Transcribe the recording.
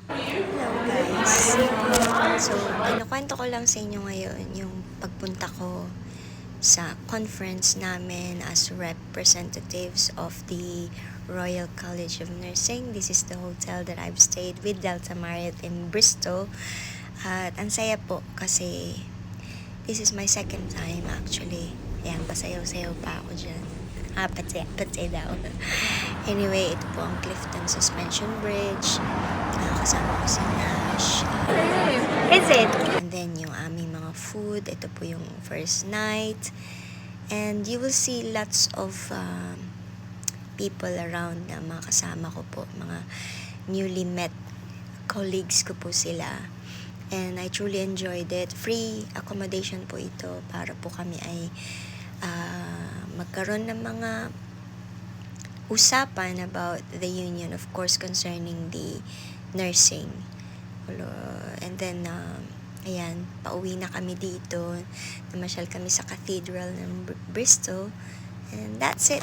Hello guys. So, kinukwento ko lang sa inyo ngayon yung pagpunta ko sa conference namin as representatives of the Royal College of Nursing. This is the hotel that I've stayed with, Delta Marriott in Bristol. At ang saya po kasi this is my second time actually. Ayan, pasayaw-sayaw pa ako dyan. Patse daw. Anyway, ito po ang Clifton Suspension Bridge. Kasama ko si Nash. Is it? And then yung aming mga food. Ito po yung first night. And you will see lots of people around na mga kasama ko po. Mga newly met colleagues ko po sila. And I truly enjoyed it. Free accommodation po ito para po kami ay magkaroon ng mga usapan about the union, of course, concerning the nursing. And then, ayan, pauwi na kami dito. Namasyal kami sa Cathedral ng Bristol. And that's it.